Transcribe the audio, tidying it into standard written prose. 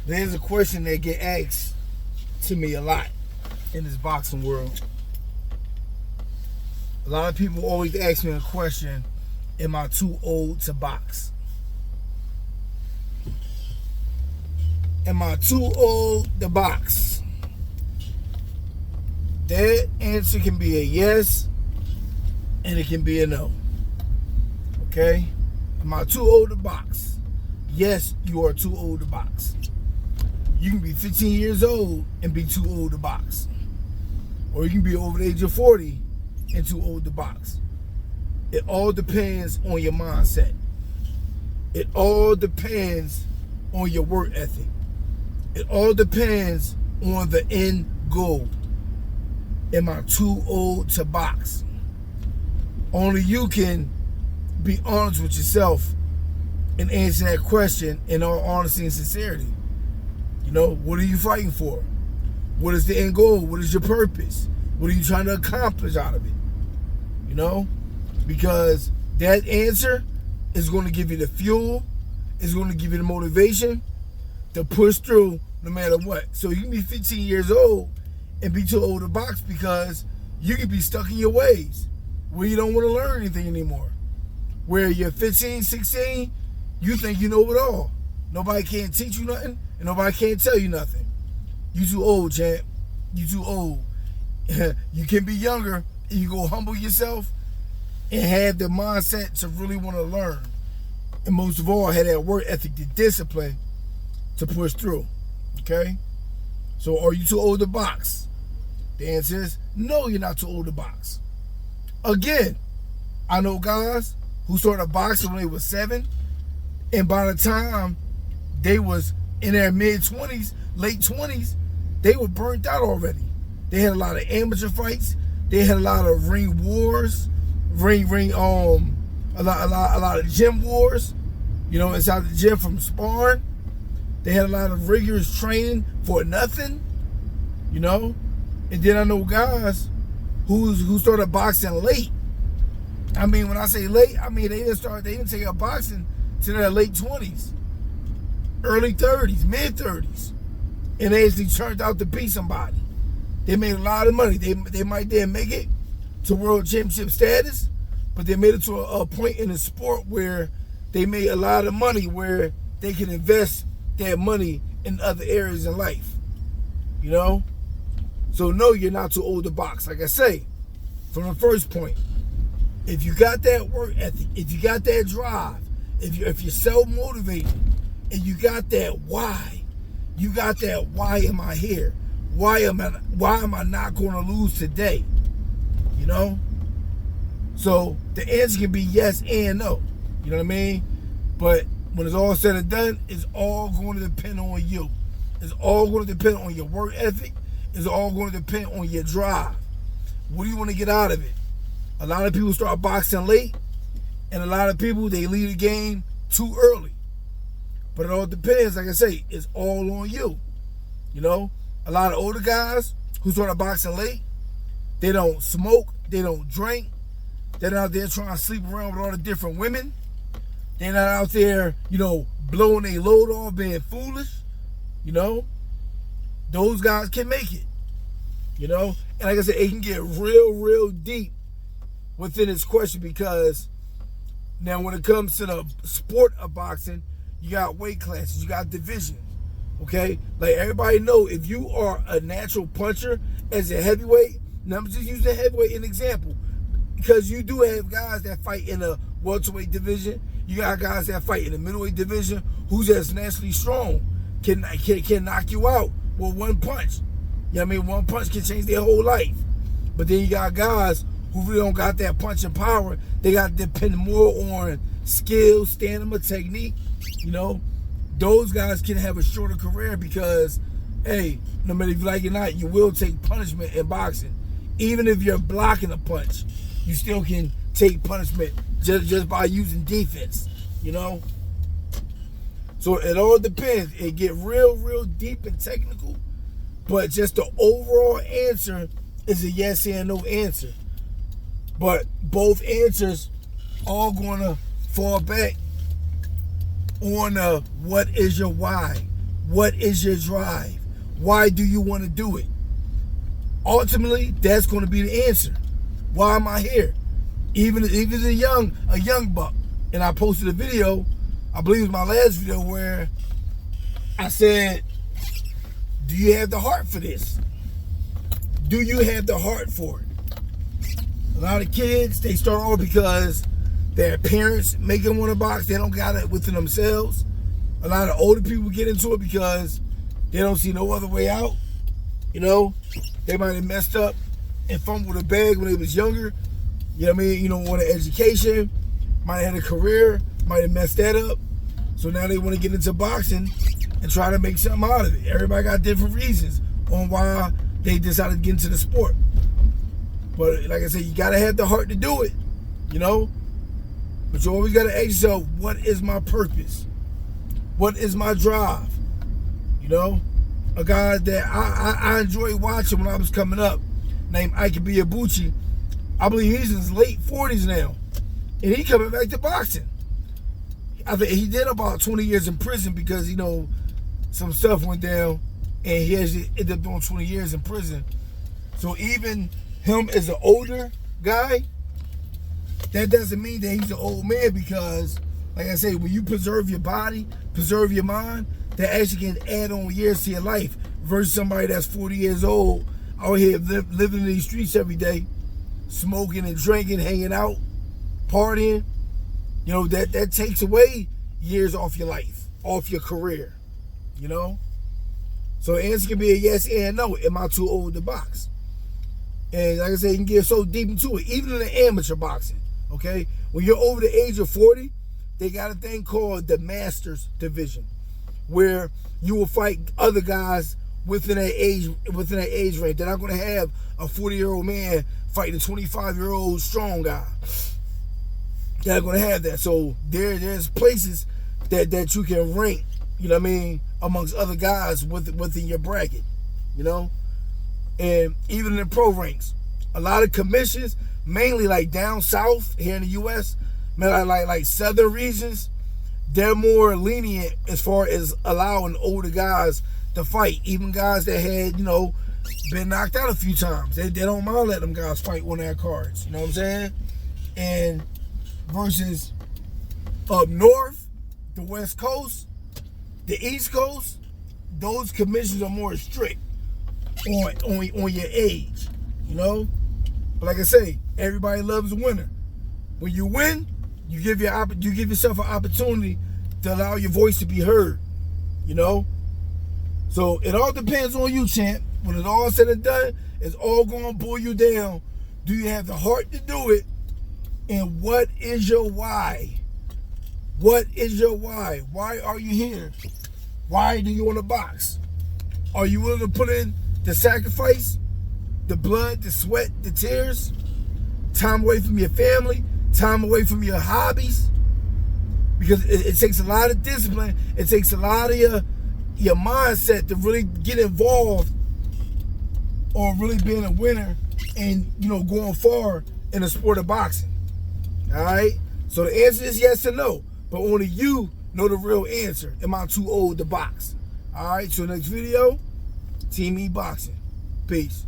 There's a question that get asked to me a lot in this boxing world. A lot of people always ask me a question, am I too old to box? Am I too old to box? That answer can be a yes, and it can be a no. Okay? Am I too old to box? Yes, you are too old to box. You can be 15 years old and be too old to box. Or you can be over the age of 40 and too old to box. It all depends on your mindset. It all depends on your work ethic. It all depends on the end goal. Am I too old to box? Only you can be honest with yourself and answer that question in all honesty and sincerity. You know, what are you fighting for? What is the end goal? What is your purpose? What are you trying to accomplish out of it? You know, because that answer is going to give you the fuel, is going to give you the motivation to push through no matter what. So you can be 15 years old and be too old to box because you can be stuck in your ways where you don't want to learn anything anymore. Where you're 15, 16, you think you know it all. Nobody can't teach you nothing and nobody can't tell you nothing. You too old, champ. You too old. You can be younger and you go humble yourself and have the mindset to really want to learn. And most of all, have that work ethic, the discipline to push through. Okay? So are you too old to box? The answer is no, you're not too old to box. Again, I know guys who started boxing when they were 7, and by the time they was in their mid-20s, late 20s, they were burnt out already. They had a lot of amateur fights. They had a lot of ring wars, a lot of gym wars, you know, inside the gym from sparring. They had a lot of rigorous training for nothing, you know. And then I know guys who started boxing late. I mean, when I say late, I mean they didn't take up boxing to their late 20s, early 30s, mid 30s, and they actually turned out to be somebody. They made a lot of money. They might didn't make it to world championship status, but they made it to a point in the sport where they made a lot of money where they can invest that money in other areas in life. You know? So no, you're not too old to box. Like I say, from the first point, if you got that work ethic, if you got that drive, if you're self-motivated, and you got that why, you got that why am I here? Why am I not going to lose today? You know? So the answer can be yes and no. You know what I mean? But when it's all said and done, it's all going to depend on you. It's all going to depend on your work ethic. It's all going to depend on your drive. What do you want to get out of it? A lot of people start boxing late, and a lot of people, they leave the game too early. But it all depends, like I say, it's all on you. You know? A lot of older guys who started boxing late, they don't smoke, they don't drink, they're not out there trying to sleep around with all the different women. They're not out there, you know, blowing their load off, being foolish. You know? Those guys can make it. You know? And like I said, it can get real, real deep within this question because now when it comes to the sport of boxing, you got weight classes, you got divisions. Okay? Like everybody know, if you are a natural puncher as a heavyweight, now I'm just using heavyweight as an example, because you do have guys that fight in a welterweight division. You got guys that fight in the middleweight division who's just naturally strong, can knock you out with one punch. You know what I mean? One punch can change their whole life. But then you got guys who really don't got that punching power. They got to depend more on skill, stamina, technique. You know, those guys can have a shorter career because, hey, no matter if you like it or not, you will take punishment in boxing. Even if you're blocking a punch, you still can take punishment just by using defense, you know? So it all depends. It get real, real deep and technical, but just the overall answer is a yes and no answer. But both answers are going to fall back on what is your why? What is your drive? Why do you want to do it? Ultimately, that's going to be the answer. Why am I here? Even a young buck. And I posted a video, I believe it was my last video, where I said, do you have the heart for this? Do you have the heart for it? A lot of kids, they start off because their parents make them want to box. They don't got it within themselves. A lot of older people get into it because they don't see no other way out. You know, they might have messed up and fumbled a bag when they was younger. You know what I mean? You don't want an education, might have had a career, might have messed that up. So now they want to get into boxing and try to make something out of it. Everybody got different reasons on why they decided to get into the sport. But like I said, you got to have the heart to do it, you know? But you always got to ask yourself, what is my purpose? What is my drive? You know? A guy that I enjoyed watching when I was coming up, named Ike Ibeabuchi. I believe he's in his late 40s now. And he coming back to boxing. I think he did about 20 years in prison because, you know, some stuff went down. And he actually ended up doing 20 years in prison. So even him as an older guy, that doesn't mean that he's an old man, because, like I say, when you preserve your body, preserve your mind, that actually can add on years to your life versus somebody that's 40 years old out here living in these streets every day, smoking and drinking, hanging out, partying. You know, that takes away years off your life, off your career, you know? So the answer can be a yes and no. Am I too old to box? And like I said, you can get so deep into it, even in the amateur boxing, okay? When you're over the age of 40, they got a thing called the Masters Division, where you will fight other guys within that age range. They're not going to have a 40-year-old man fighting a 25-year-old strong guy. They're not going to have that. So there's places that you can rank, you know what I mean, amongst other guys within your bracket, you know? And even in the pro ranks, a lot of commissions, mainly like down south here in the U.S., like southern regions, they're more lenient as far as allowing older guys to fight. Even guys that had, you know, been knocked out a few times. They don't mind letting them guys fight on their cards. You know what I'm saying? And versus up north, the West Coast, the East Coast, those commissions are more strict on your age, you know? But like I say, everybody loves a winner. When you win, you give yourself an opportunity to allow your voice to be heard, you know? So it all depends on you, champ. When it's all said and done, it's all going to pull you down. Do you have the heart to do it? And what is your why? What is your why? Why are you here? Why do you want to box? Are you willing to put in the sacrifice, the blood, the sweat, the tears, time away from your family, time away from your hobbies? Because it takes a lot of discipline. It takes a lot of your mindset to really get involved on really being a winner and, you know, going far in the sport of boxing. All right? So the answer is yes or no. But only you know the real answer. Am I too old to box? All right, so next video, Team E Boxing. Peace.